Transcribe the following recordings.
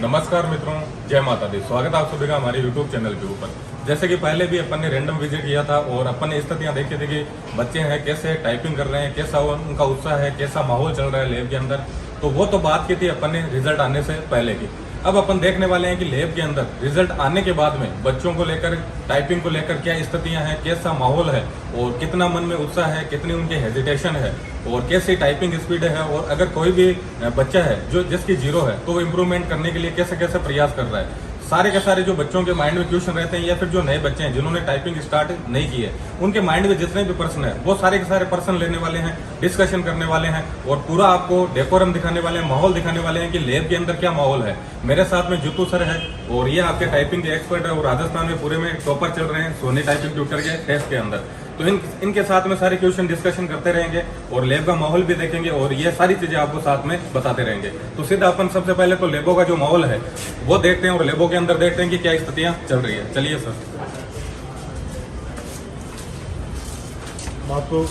नमस्कार मित्रों, जय माता दी। स्वागत है आप सभी का हमारे YouTube चैनल के ऊपर। जैसे कि पहले भी अपन ने रैंडम विजिट किया था और अपन ने स्थितियां देखी थी कि बच्चे हैं कैसे टाइपिंग कर रहे हैं, कैसा उनका उत्साह है, कैसा माहौल चल रहा है लैब के अंदर। तो वो तो बात की थी अपन ने रिजल्ट आने से पहले की। अब अपन देखने वाले हैं कि लैब के अंदर रिजल्ट आने के बाद में बच्चों को लेकर, टाइपिंग को लेकर क्या स्थितियां हैं, कैसा माहौल है और कितना मन में उत्साह है, कितनी उनकी हेजिटेशन है और कैसी टाइपिंग स्पीड है। और अगर कोई भी बच्चा है जो जिसकी जीरो है तो वो इम्प्रूवमेंट करने के लिए कैसे कैसे प्रयास कर रहा है। सारे के सारे जो बच्चों के माइंड में क्वेश्चन रहते हैं या फिर जो नए बच्चे हैं जिन्होंने टाइपिंग स्टार्ट नहीं की है, उनके माइंड में जितने भी प्रश्न है वो सारे के सारे प्रश्न लेने वाले हैं, डिस्कशन करने वाले हैं और पूरा आपको डेकोरम दिखाने वाले हैं, माहौल दिखाने वाले हैं कि लैब के अंदर क्या माहौल है। मेरे साथ में जुतू सर है और ये आपके टाइपिंग के एक्सपर्ट है और राजस्थान में पूरे में टॉपर चल रहे हैं सोनी टाइपिंग ट्यूटर के टेस्ट के अंदर। तो इनके साथ में सारे क्वेश्चन डिस्कशन करते रहेंगे और लैब का माहौल भी देखेंगे और ये सारी चीजें आपको साथ में बताते रहेंगे। तो सीधा अपन सबसे पहले तो लैबों का जो माहौल है वो देखते हैं और लैबों के अंदर देखते हैं कि क्या स्थितियां चल रही है। चलिए सर। आपको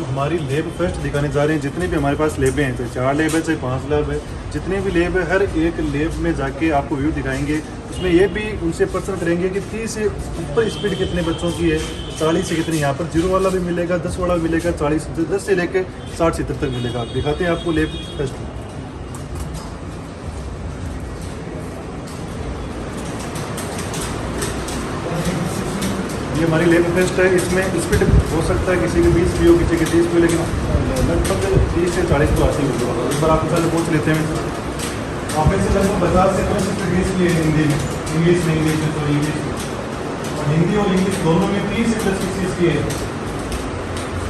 हमारी लैब फर्स्ट दिखाने जा रहे हैं। जितने भी हमारे पास लैबें हैं, चाहे 4 लैब है चाहे 5 लैब है, जितने भी लैब है हर एक लैब में जाके आपको व्यू दिखाएंगे। उसमें ये भी उनसे प्रश्न करेंगे कि 30 से ऊपर स्पीड कितने बच्चों की है, 40 से कितनी। यहाँ पर 0 वाला भी मिलेगा, 10 वाला भी मिलेगा, 40 10 से लेकर 60-70 तक मिलेगा। आप दिखाते हैं आपको लैब फर्स्ट। ये हमारी लैब टेस्ट है। इसमें स्पीड हो सकता है किसी के 20 भी हो, किसी के 30 भी, लेकिन लगभग 30 से 40 तो आती होगी। इस बार आपको पहले पूछ लेते हैं। आप में से लगभग 50 से 20 की है हिंदी में, इंग्लिश में तो इंग्लिश में, और हिंदी और इंग्लिश दोनों में 30 से 30 की है।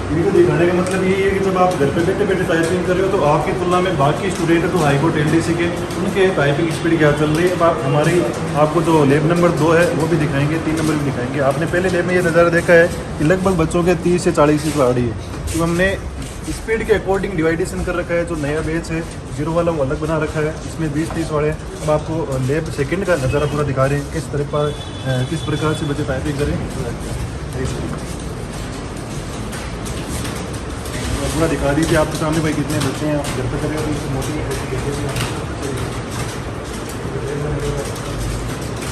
वीडियो दिखाने का मतलब ये है कि जब आप घर पे बैठे बैठे टाइपिंग कर रहे हो तो आपकी तुलना में बाकी स्टूडेंट है तो हाईकोर्ट एलडीसी के उनके टाइपिंग स्पीड क्या चल रही है। अब आप हमारी आपको जो लैब नंबर 2 है वो भी दिखाएंगे, 3 नंबर भी दिखाएंगे। आपने पहले लैब में ये नज़ारा देखा है कि लगभग बच्चों के 30 से 40 की गाड़ी है। तो हमने स्पीड के अकॉर्डिंग डिवाइडेशन कर रखा है। जो नया बैच है 0 वाला वो अलग बना रखा है, इसमें 20-30 वाले। अब आपको लैब सेकंड का नज़ारा पूरा दिखा रहे हैं किस प्रकार से बच्चे टाइपिंग करें पूरा दिखा दीजिए आपके सामने। भाई कितने बच्चे हैं, आप घर पर करें उनसे मोटिवेट।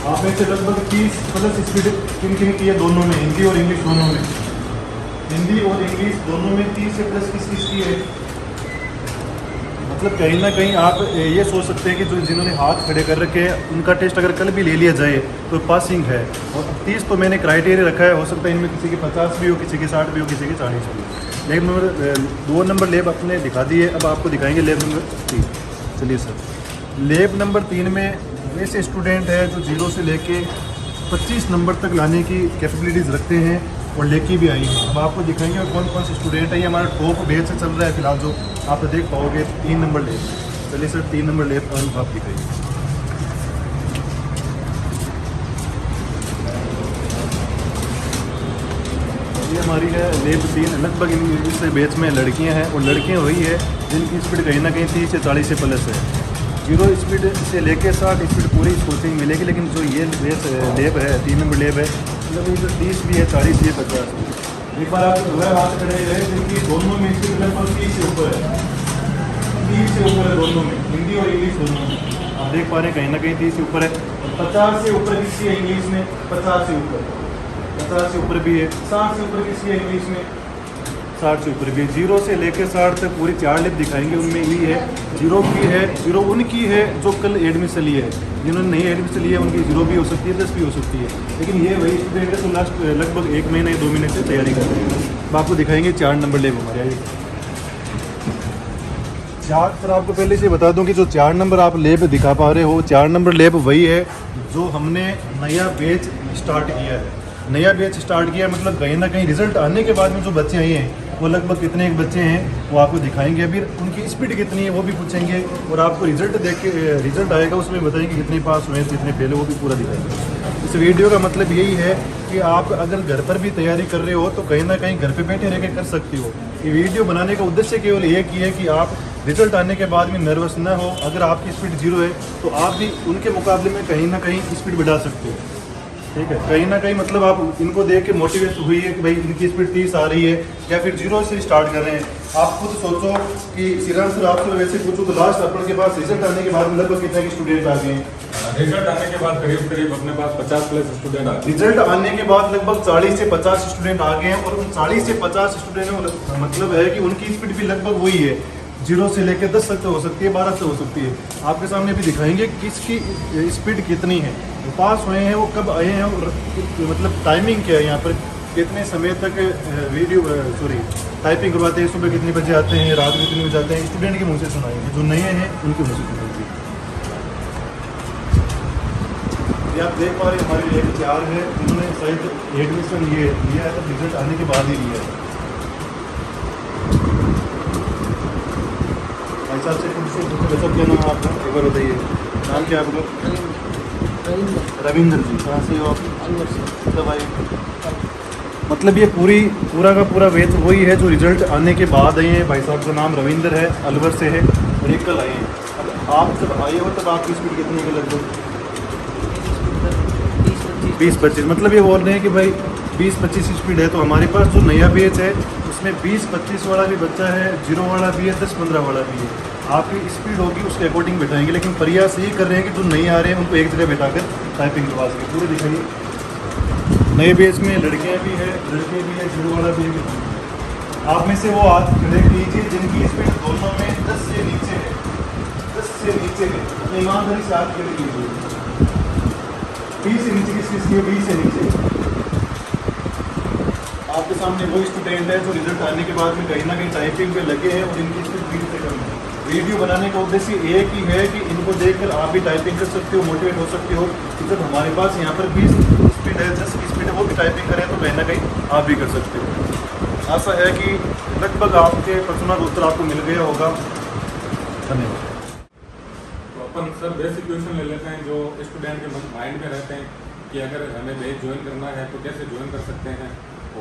आप में से लगभग 30+ स्पीड किन की है दोनों में, हिंदी और इंग्लिश दोनों में। हिंदी और इंग्लिश दोनों में 30 से प्लस किसकी है। मतलब कहीं ना कहीं आप ये सोच सकते हैं कि जो जिन्होंने हाथ खड़े कर रखे हैं उनका टेस्ट अगर कल भी ले लिया जाए तो पासिंग है। और 30 तो मैंने क्राइटेरिया रखा है, हो सकता है इनमें किसी के 50 भी हो, किसी के 60 भी हो, किसी के 40 भी हो। लैब नंबर 2 नंबर लैब अपने दिखा दिए। अब आपको दिखाएंगे लैब नंबर 3। चलिए सर। लैब नंबर 3 में वैसे स्टूडेंट है जो 0 से लेके 25 नंबर तक लाने की कैपेबिलिटीज़ रखते हैं और लेके भी आई हैं। अब आपको दिखाएंगे कौन कौन से स्टूडेंट है। ये हमारा टॉप बैच से चल रहा है फिलहाल, जो आप देख पाओगे 3 नंबर लैब। चलिए सर 3 नंबर लैब आप दिखाइए। ये हमारी है लैब 3। लगभग इस बैच में लड़कियां हैं और लड़कियां वही है जिनकी स्पीड कहीं ना कहीं 30 से 40 से प्लस है। 0 स्पीड से लेके 60 स्पीड पूरी कोचिंग मिलेगी। लेकिन जो ये बैच लैब है 3 नंबर लैब है, मतलब ये 30 भी है, 40 भी है, 50 भी। एक बार आप वह हाथ खड़े रहे जिनकी दोनों में स्पीड लगभग 30 से ऊपर है, 30 से ऊपर है दोनों में, हिंदी और इंग्लिश दोनों में। आप देख पा रहे हैं कहीं ना कहीं 30 से ऊपर है। 50 से ऊपर किसी है इंग्लिश में, 50 से ऊपर, 50 से ऊपर भी है, 60 से ऊपर किसी है इंग्लिश में, 60 से ऊपर भी है। 0 से लेकर 60 तक पूरी 4 लैब दिखाएंगे। उनमें ये है 0 की है, 0 उनकी है जो कल एडमिशन ली है। जिन्होंने नहीं एडमिशन लिया है उनकी 0 भी हो सकती है, 10 भी हो सकती है। लेकिन ये वही स्टूडेंट है तो लास्ट लगभग 1 महीने 2 महीने से तैयारी कर रहे हैं। अब आपको दिखाएंगे 4 नंबर लैब हमारे आइए। 4 सर आपको पहले से बता दूं कि जो 4 नंबर आप लैब दिखा पा रहे हो, 4 नंबर लैब वही है जो हमने नया बैच स्टार्ट किया है। नया बैच स्टार्ट किया मतलब कहीं ना कहीं रिजल्ट आने के बाद में जो बच्चे आए हैं वो लगभग कितने एक बच्चे हैं वो आपको दिखाएंगे। अभी उनकी स्पीड कितनी है वो भी पूछेंगे और आपको रिजल्ट देख के रिजल्ट आएगा उसमें बताएंगे कितने पास हुए, कितने फेल, वो भी पूरा दिखाएंगे। इस वीडियो का मतलब यही है कि आप अगर घर पर भी तैयारी कर रहे हो तो कहीं ना कहीं घर पे बैठे रह के कर सकते हो। ये वीडियो बनाने का उद्देश्य केवल एक ही है कि आप रिजल्ट आने के बाद भी नर्वस ना हो। अगर आपकी स्पीड 0 है तो आप भी उनके मुकाबले में कहीं ना कहीं स्पीड बढ़ा सकते हो। ठीक है, कहीं ना कहीं मतलब आप इनको देख के मोटिवेट हुई है कि भाई इनकी स्पीड 30 आ रही है या फिर 0 से स्टार्ट कर रहे हैं आप खुद सोचो कि श्रीराम सर आपसे वैसे पूछो तो लास्ट अपन के पास रिजल्ट आने के बाद लगभग कितने के स्टूडेंट आ गए? रिजल्ट आने के बाद करीब करीब अपने पास 50 प्लस स्टूडेंट आ गए। रिजल्ट आने के बाद लगभग 40 से 50 स्टूडेंट आ गए हैं और उन 40 से 50 स्टूडेंट में मतलब है कि उनकी स्पीड भी लगभग वही है, 0 से लेकर 10 तक हो सकती है, 12 से हो सकती है। आपके सामने भी दिखाएंगे किसकी स्पीड कितनी है, वो पास हुए हैं, वो कब आए हैं और मतलब टाइमिंग क्या है, यहाँ पर कितने समय तक टाइपिंग करवाते हैं, सुबह कितने बजे आते हैं, रात में कितने बजे आते हैं, स्टूडेंट के मुँह से सुनाएंगे, जो नए हैं उनके मुँह से सुनाएंगे। ये आप देख पा रहे हैं हमारे लिए तैयार है, उन्होंने शायद एडमिशन लिया है तो रिजल्ट आने के बाद ही लिया है। भाई साहब से कुछ क्या नाम है आपका, एक बार बताइए नाम क्या है आपका? रविंद्र जी। कहाँ से हो आप? मतलब भाई मतलब ये पूरा का पूरा वेट वही है जो रिजल्ट आने के बाद आए हैं। भाई साहब का नाम रविंद्र है, अलवर से है और एक कल आए हैं। अब आप जब आए हो तब आपकी स्पीड कितनी है? लगभग 20-25। मतलब ये बोल रहे हैं कि भाई 20-25 स्पीड है। तो हमारे पास जो नया बैच है उसमें 20-25 वाला भी बच्चा है, 0 वाला भी है, 10-15 वाला भी है। आपकी स्पीड होगी उसके अकॉर्डिंग बैठाएंगे, लेकिन प्रयास ये कर रहे हैं कि जो नहीं आ रहे हैं उनको एक जगह बैठाकर टाइपिंग करवा सके। पूरे दिखाइए, नए बैच में लड़कियाँ भी है, लड़के भी है, 0 वाला भी है। आप में से वो हाथ खड़े कीजिए जिनकी स्पीड दोनों में 10 से नीचे है, 10 से नीचे है। अपने ईमानदारी से हाथ खड़े कीजिए। 20 से नीचे किस चीज़ की है? 20 से नीचे। आपके सामने वो स्टूडेंट है जो रिजल्ट आने के बाद में कहीं ना कहीं टाइपिंग पे लगे हैं और इनकी स्पीड 20 से कम है। वीडियो बनाने का उद्देश्य एक ही है कि इनको देखकर आप भी टाइपिंग कर सकते हो, मोटिवेट हो सकते हो कि जब हमारे पास यहाँ पर 20 स्पीड है, 10 की स्पीड है, वो भी टाइपिंग करें तो कहीं ना कहीं आप भी कर सकते हो। आशा है कि लगभग आपके प्रश्नों का उत्तर आपको मिल गया होगा। धन्यवाद। तो अपन सर बेसिक क्वेश्चन ले लेते हैं जो स्टूडेंट के माइंड में रहते हैं कि अगर हमें बैच ज्वाइन करना है तो कैसे ज्वाइन कर सकते हैं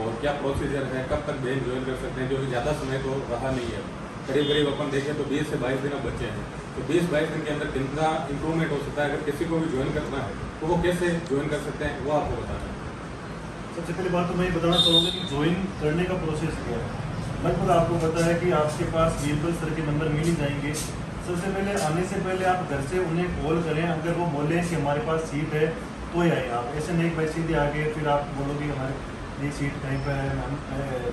और क्या प्रोसीजर है, कब तक बैच ज्वाइन कर सकते हैं, जो कि ज़्यादा समय तो रहा नहीं है। करीब करीब अपन देखें तो 20 से 22 दिन अब बचे हैं, तो 20-22 दिन के अंदर कितना इंप्रूवमेंट हो सकता है। अगर किसी को भी ज्वाइन करना है तो वो कैसे ज्वाइन कर सकते हैं, वो आपको बताना है। सबसे पहली बात तो मैं ये बताना चाहूँगा कि ज्वाइन करने का प्रोसेस क्या है। लगभग आपको पता है कि आपके पास बीरबल सर के नंबर मिल ही जाएंगे। सबसे पहले आने से पहले आप घर से उन्हें कॉल करें, अगर वो बोलें कि हमारे पास सीट है तो ही आए आप। ऐसे नहीं भाई सीधे आगे फिर आप बोलोगे हमारे ये सीट कहीं पर है, हम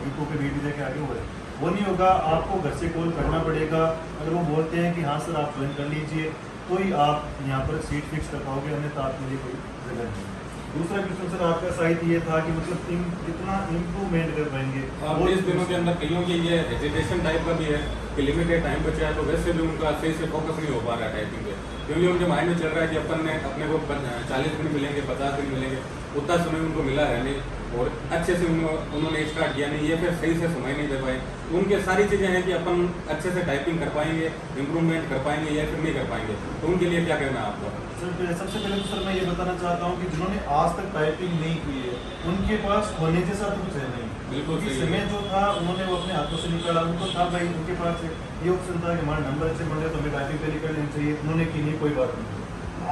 यूट्यूब पे वीडियो देखे आगे हुए, वो नहीं होगा। आपको घर से कॉल करना पड़ेगा। अगर वो बोलते हैं कि हाँ सर आप ज्वाइन कर लीजिए तो ही आप यहाँ पर सीट फिक्स कर पाओगे, अन्यथा आपके लिए कोई जगह नहीं। दूसरा क्वेश्चन सर आपका शायद ये था कि मतलब कितना इम्प्रूवमेंट कर पाएंगे। और इस दिनों के अंदर कईयों की ये हेजिटेशन टाइप का भी है कि लिमिटेड टाइम बचा है, तो वैसे भी उनका सही से फोकस नहीं हो पा रहा है टाइपिंग पे, क्योंकि उनके माइंड में चल रहा है कि अपन ने अपने को 40 दिन मिलेंगे, 50 दिन मिलेंगे, उतना समय उनको मिला है नहीं और अच्छे से उन्होंने स्टार्ट किया नहीं, ये फिर सही से समय नहीं दे पाए। उनके सारी चीज़ें हैं कि अपन अच्छे से टाइपिंग कर पाएंगे, इम्प्रूवमेंट कर पाएंगे या फिर नहीं कर पाएंगे, तो उनके लिए क्या करना है आपको? सर सबसे पहले तो सर मैं ये बताना चाहता हूँ कि जिन्होंने आज तक टाइपिंग नहीं की है उनके पास होने जैसा तो कुछ है नहीं। बिल्कुल क्योंकि समय जो था उन्होंने वो अपने हाथों से निकाला, उनको था भाई उनके पास ये ऑप्शन था कि हमारा नंबर अच्छे मिल रहे तो हमें टाइपिंग पहले कर लेनी चाहिए, उन्होंने की नहीं, कोई बात नहीं।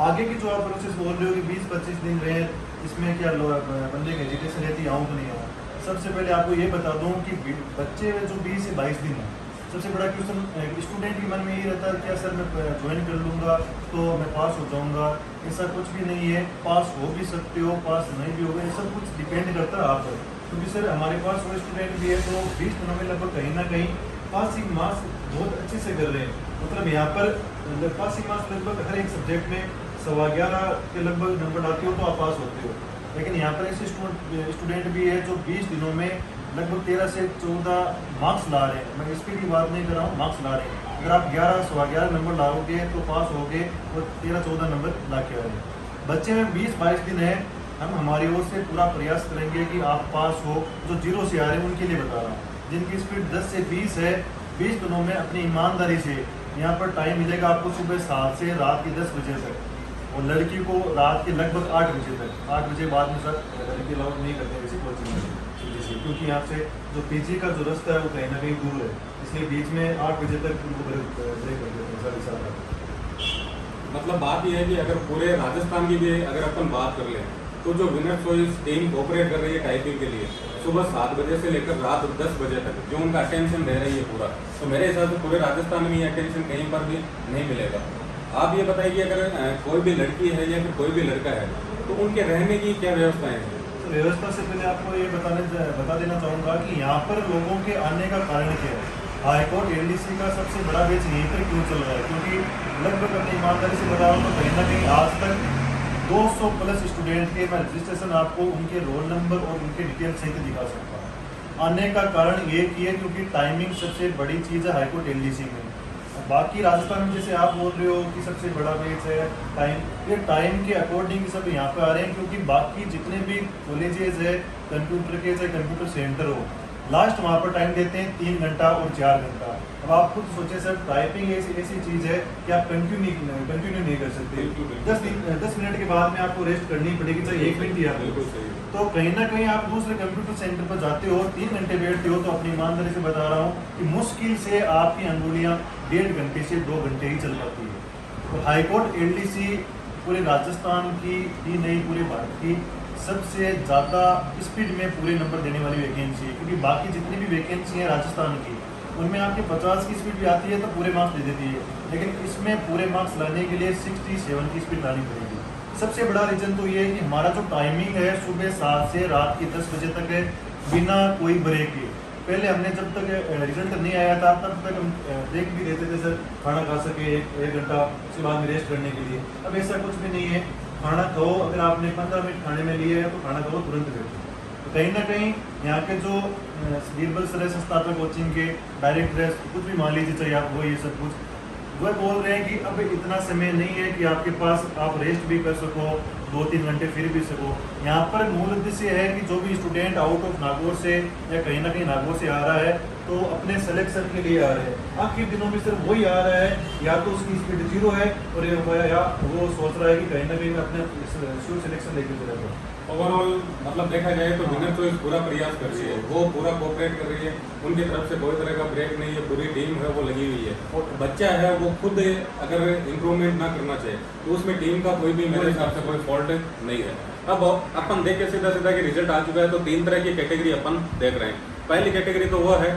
आगे की जो आप प्रोसेस बोल रहे हो कि 20-25 दिन रहे, इसमें क्या बंदे की एजुकेशन रहती है, आऊँ तो नहीं आऊँ। सबसे पहले आपको ये बता दूँ कि बच्चे जो 20 से 22 दिन है, सबसे बड़ा क्वेश्चन स्टूडेंट के मन में ये रहता है क्या सर मैं ज्वाइन कर लूँगा तो मैं पास हो जाऊँगा। ऐसा कुछ भी नहीं है, पास हो भी सकते हो, पास नहीं भी होगा, ये सब कुछ डिपेंड करता है आप पर। क्योंकि सर हमारे पास वो स्टूडेंट भी है तो 20 दिनों में लगभग कहीं ना कहीं पासिंग मार्क्स बहुत अच्छे से कर रहे हैं। मतलब यहाँ पर पासिंग मार्क्स लगभग हर एक सब्जेक्ट में 11.25 के लगभग नंबर आते हो तो आप पास होते हो। लेकिन यहाँ पर ऐसे स्टूडेंट भी है जो 20 दिनों में लगभग 13 से 14 मार्क्स ला रहे हैं। मैं स्पीड की बात नहीं कर रहा हूँ, मार्क्स ला रहे हैं। अगर आप 11 नंबर लाओगे तो पास होगे और 13-14 नंबर ला के आ रहे हैं। बच्चे में 20-22 दिन है, हम हमारी ओर से पूरा प्रयास करेंगे कि आप पास हो। जो 0 से आ रहे हैं उनके लिए बता रहा हूँ, जिनकी स्पीड 10 से 20 है, 20 दिनों में अपनी ईमानदारी से यहाँ पर टाइम मिलेगा आपको सुबह 7 से रात के 10 बजे तक, और लड़की को रात के लगभग 8 बजे तक। 8 बजे बाद में सर लड़की अलाउड नहीं करते किसी कोचिंग में, क्योंकि यहाँ से जो पीजी का जो रास्ता है वो कहीं ना कहीं दूर है, इसलिए बीच में 8 बजे तक उनको ब्रेक कर देते हैं सर इशारा। मतलब बात यह है कि अगर पूरे राजस्थान की भी अगर अपन बात कर लें तो जो विनर चॉइस टीम कोऑपरेट कर रही है टाइपिंग के लिए सुबह 7 बजे से लेकर रात 10 बजे तक जो उनका अटेंशन दे रही है पूरा, तो मेरे हिसाब से पूरे राजस्थान में ये अटेंशन कहीं पर भी नहीं मिलेगा। आप ये बताइए कि अगर कोई भी लड़की है या फिर कोई भी लड़का है तो उनके रहने की क्या व्यवस्थाएं हैं? तो व्यवस्था से पहले आपको ये बता देना चाहूँगा कि यहाँ पर लोगों के आने का कारण क्या है। हाईकोर्ट एलडीसी का सबसे बड़ा बेच यहीं पर क्यों चल रहा है, क्योंकि लगभग अपनी ईमानदारी से बता रहा हूँ तो कहीं ना कहीं आज तक 200 प्लस स्टूडेंट के मैं रजिस्ट्रेशन आपको उनके रोल नंबर और उनके डिटेल सहित दिखा सकता हूँ। आने का कारण ये कि है क्योंकि टाइमिंग सबसे बड़ी चीज़ है हाईकोर्ट एलडीसी में। बाकी राजस्थान में जैसे आप बोल रहे हो कि सबसे बड़ा बेच है टाइम, ये टाइम के अकॉर्डिंग सब यहाँ पे आ रहे हैं, क्योंकि बाकी जितने भी कॉलेजेस है कंप्यूटर के चाहे कंप्यूटर सेंटर हो, लास्ट वहाँ पर टाइम देते हैं 3 घंटा और 4 घंटा। अब आप खुद सोचे सर, टाइपिंग ऐसी चीज़ है कि आप कंटिन्यू नहीं कर सकते। 10 मिनट के बाद में आपको रेस्ट करनी पड़ेगी, चाहे 1 मिनट ही आपको। तो कहीं ना कहीं आप दूसरे कंप्यूटर सेंटर पर जाते हो, 3 घंटे बैठते हो, तो अपनी ईमानदारी से बता रहा हूँ कि मुश्किल से आपकी अंगुलियाँ 1.5 घंटे से 2 घंटे ही चल पाती है। तो हाईकोर्ट एलडीसी पूरे राजस्थान की ही नहीं पूरे भारत की सबसे ज़्यादा स्पीड में पूरे नंबर देने वाली वैकेंसी है, क्योंकि बाकी जितनी भी वैकेंसी है राजस्थान की उनमें आपके 50 की स्पीड भी आती है तो पूरे मार्क्स दे देती है, लेकिन इसमें पूरे मार्क्स लाने के लिए 67 की स्पीड लानी पड़ेगी। सबसे बड़ा रीज़न तो ये है कि हमारा जो टाइमिंग है सुबह 7 से रात के 10 बजे तक है, बिना कोई ब्रेक के। पहले हमने जब तक रिजल्ट नहीं आया था तब तक हम ब्रेक भी देते थे सर, खाना खा सके 1 घंटा, उसके बाद में रेस्ट करने के लिए। अब ऐसा कुछ भी नहीं है, खाना खाओ, अगर आपने 15 मिनट खाने में लिए है तो खाना खाओ तुरंत बैठो। तो कहीं ना कहीं यहाँ के जो बीरबल सर है संस्थापक कोचिंग के डायरेक्टर, कुछ भी मान लीजिए चाहे आप वो ये सब कुछ वह बोल रहे हैं कि अब इतना समय नहीं है कि आपके पास आप रेस्ट भी कर सको, 2-3 घंटे फिर भी सको। यहाँ पर मूल उद्देश्य है कि जो भी स्टूडेंट आउट ऑफ नागौर से या कहीं ना कहीं नागौर से आ रहा है तो अपने सिलेक्शन के लिए आ रहे हैं। आखिर दिनों में सिर्फ वही आ रहा है, या तो उसकी स्पीड 0 है और या वो सोच रहा है कि कहीं ना कहीं मैं अपने श्योर सिलेक्शन लेकर चला जाऊँ। ओवरऑल मतलब देखा जाए तो विनर चॉइस पूरा प्रयास कर रही है, वो पूरा कोऑपरेट कर रही है, उनकी तरफ से कोई तरह का ब्रेक नहीं है, पूरी टीम है वो लगी हुई है। और बच्चा है वो खुद अगर इम्प्रूवमेंट ना करना चाहे तो उसमें टीम का कोई भी मेरे हिसाब से कोई फॉल्ट नहीं है। अब अपन देख के सीधा सीधा कि रिजल्ट आ चुका है, तो 3 तरह की कैटेगरी अपन देख रहे हैं। पहली कैटेगरी तो वो है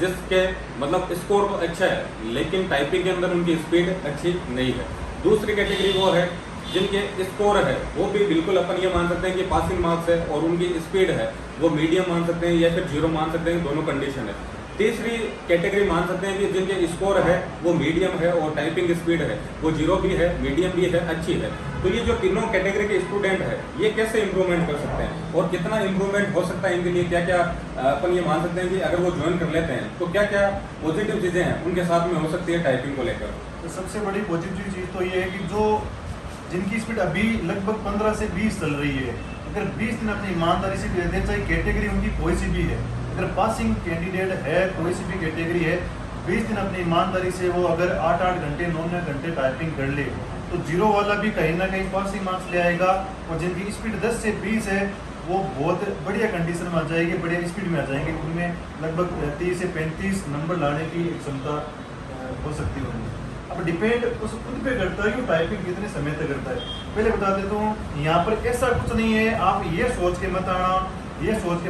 जिसके मतलब स्कोर तो अच्छा है लेकिन टाइपिंग के अंदर उनकी स्पीड अच्छी नहीं है। दूसरी कैटेगरी वो है जिनके स्कोर है वो भी बिल्कुल अपन ये मान सकते हैं कि पासिंग मार्क्स है और उनकी स्पीड है वो मीडियम मान सकते हैं या फिर 0 मान सकते हैं, दोनों कंडीशन है। तीसरी कैटेगरी मान सकते हैं कि जिनके स्कोर है वो मीडियम है और टाइपिंग स्पीड है वो 0 भी है, मीडियम भी है, अच्छी है। तो ये जो तीनों कैटेगरी के स्टूडेंट है ये कैसे इंप्रूवमेंट कर सकते हैं और कितना इंप्रूवमेंट हो सकता है, इनके लिए क्या क्या अपन ये मान सकते हैं कि अगर वो ज्वाइन कर लेते हैं तो क्या क्या पॉजिटिव चीज़ें हैं उनके साथ में हो सकती है टाइपिंग को लेकर? तो सबसे बड़ी पॉजिटिव चीज़ तो ये है कि जो जिनकी स्पीड अभी लगभग 15 से 20 चल रही है, अगर 20 दिन अपनी ईमानदारी से देते हैं, चाहे कैटेगरी उनकी कोई सी भी है, अगर पासिंग कैंडिडेट है कोई सी भी कैटेगरी है, 20 दिन अपनी ईमानदारी से वो अगर 8-8 घंटे 9-9 घंटे टाइपिंग कर ले तो 0 वाला भी कहीं ना कहीं पासिंग मार्क्स ले आएगा। और जिनकी स्पीड 10 से 20 है वो बहुत बढ़िया कंडीशन में आ जाएगी, बढ़िया स्पीड में आ जाएंगे, उनमें लगभग 30 से 35 नंबर लाने की क्षमता हो सकती है उनमें। अब डिपेंड उस खुद पे करता है कि वो टाइपिंग कितने समय तक करता है। पहले बता देता हूँ यहाँ पर ऐसा कुछ नहीं है, आप ये सोच के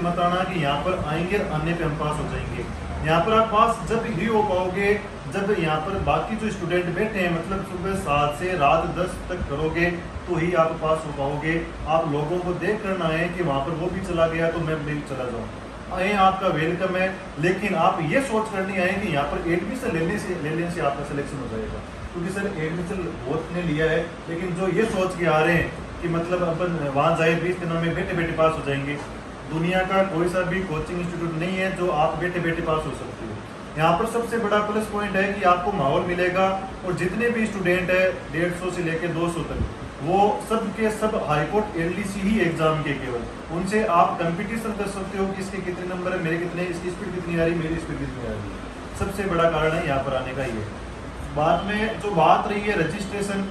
मत आना कि यहाँ पर आएंगे और आने पे हम पास हो जाएंगे। यहाँ पर आप पास जब ही हो पाओगे जब यहाँ पर बाकी जो स्टूडेंट बैठे हैं, मतलब सुबह 7 से रात 10 तक करोगे तो ही आप पास हो पाओगे। आप लोगों को देख कर ना आए कि वहाँ पर वो भी चला गया तो मैं भी चला जाऊँ। आए आपका वेलकम है, लेकिन आप ये सोच कर नहीं आए कि यहाँ पर एडमिशन लेने से आपका सिलेक्शन हो जाएगा, क्योंकि सर एडमिशन बहुत ने लिया है, लेकिन जो ये सोच के आ रहे हैं कि मतलब अपन वहाँ जाए 20 दिनों में बैठे बैठे पास हो जाएंगे, दुनिया का कोई सा भी कोचिंग इंस्टीट्यूट नहीं है जो आप बैठे बैठे पास हो सकते हो। यहाँ पर सबसे बड़ा प्लस पॉइंट है कि आपको माहौल मिलेगा और जितने भी स्टूडेंट है 150 से लेकर 200 तक, वो सब के सब हाईकोर्ट एलडीसी ही एग्जाम के केवल, उनसे आप कंपटीशन कर सकते हो कि इसके कितने नंबर है, मेरे कितने, इसकी स्पीड कितनी आ रही, मेरी स्पीड कितनी आ रही है। सबसे बड़ा कारण है यहाँ पर आने का ये। बाद में जो बात रही है रजिस्ट्रेशन,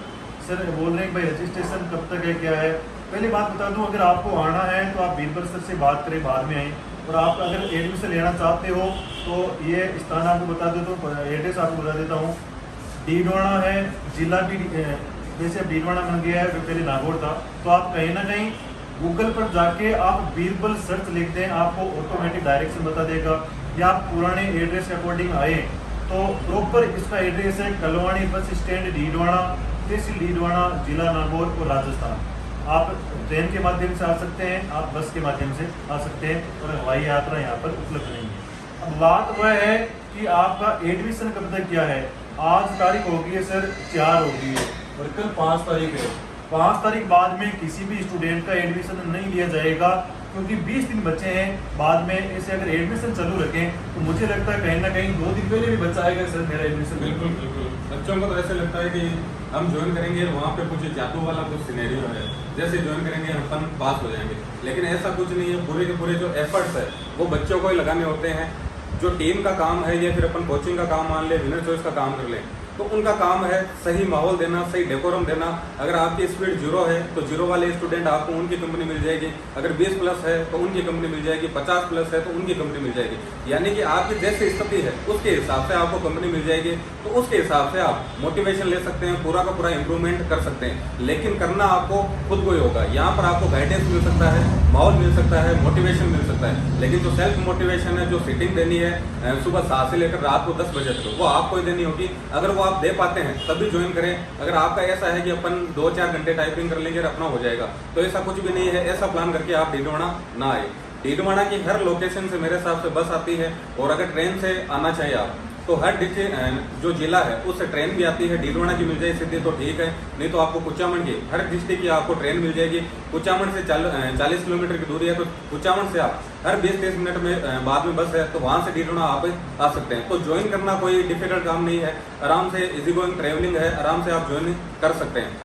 सर बोल रहे हैं भाई रजिस्ट्रेशन कब तक है क्या है। पहले बात बता दूं, अगर आपको आना है तो आप बीरबल सर से बात करें, बाद में आए। और आप अगर एडमिशन लेना चाहते हो तो ये स्थान आपको बता देता हूँ, एड्रेस आपको बता देता हूँ। डीडवाना है, जिला भी जैसे अब डीडवाना बन गया है, पहले नागौर था, तो आप कहीं ना कहीं गूगल पर जाके आप बीरबल सर्च लिख दें, आपको ऑटोमेटिक डायरेक्शन बता देगा। या आप पुराने एड्रेस के अकॉर्डिंग आए तो प्रॉपर इसका एड्रेस है कलवाणी बस स्टैंड डीडवाना, तहसील डीडवाना, जिला नागौर और राजस्थान। आप ट्रेन के माध्यम से आ सकते हैं, आप बस के माध्यम से आ सकते हैं और हवाई यात्रा यहाँ पर उपलब्ध नहीं है। अब बात वह है कि आपका एडमिशन कब तक किया है। आज तारीख हो गई है सर 4 हो गई है और कल 5 तारीख है। 5 तारीख बाद में किसी भी स्टूडेंट का एडमिशन नहीं लिया जाएगा, क्योंकि 20 दिन बचे हैं। बाद में ऐसे अगर एडमिशन चालू रखें तो मुझे लगता है कहीं ना कहीं 2 दिन पहले भी बच्चा आएगा सर मेरा एडमिशन। बिल्कुल बिल्कुल, बच्चों को तो ऐसे लगता है कि हम ज्वाइन करेंगे वहाँ पे कुछ जादू वाला कुछ सिनेरियो है, जैसे ज्वाइन करेंगे अपन पास हो जाएंगे, लेकिन ऐसा कुछ नहीं है। पूरे के पूरे जो एफर्ट्स है वो बच्चों को ही लगाने होते हैं। जो टीम का काम है या फिर अपन कोचिंग का काम मान ले, विनर चॉइस का काम कर ले, तो उनका काम है सही माहौल देना, सही डेकोरम देना। अगर आपकी स्पीड 0 है तो 0 वाले स्टूडेंट आपको उनकी कंपनी मिल जाएगी, अगर 20 प्लस है तो उनकी कंपनी मिल जाएगी, 50 प्लस है तो उनकी कंपनी मिल जाएगी। यानी कि आपकी जैसी स्थिति है उसके हिसाब से आपको कंपनी मिल जाएगी, तो उसके हिसाब से आप मोटिवेशन ले सकते हैं, पूरा का पूरा इंप्रूवमेंट कर सकते हैं। लेकिन करना आपको खुद को ही होगा। यहाँ पर आपको गाइडेंस मिल सकता है, माहौल मिल सकता है, मोटिवेशन मिल सकता है, लेकिन जो सेल्फ मोटिवेशन है, जो सिटिंग देनी है सुबह 7 से लेकर रात को 10 बजे तक, वो आपको ही देनी होगी। अगर वो आप दे पाते हैं तभी ज्वाइन करें। अगर आपका ऐसा है कि अपन 2-4 घंटे टाइपिंग कर लेंगे और अपना हो जाएगा, तो ऐसा कुछ भी नहीं है। ऐसा प्लान करके आप डीडवाना ना आए। डीडवाना की हर लोकेशन से मेरे हिसाब से बस आती है, और अगर ट्रेन से आना चाहिए आप तो हर जो जिला है उससे ट्रेन भी आती है। डीडवाना की मिल जाए सीधी तो ठीक है, नहीं तो आपको कुचामन की हर डिस्ट्रिक्ट की आपको ट्रेन मिल जाएगी। कुचामन से 40 किलोमीटर की दूरी है, तो कुचामन से आप हर 20-30 मिनट में बाद में बस है, तो वहाँ से डीडवाना आप आ सकते हैं। तो ज्वाइन करना कोई डिफिकल्ट काम नहीं है, आराम से इजी गोइंग ट्रेवलिंग है, आराम से आप ज्वाइन कर सकते हैं।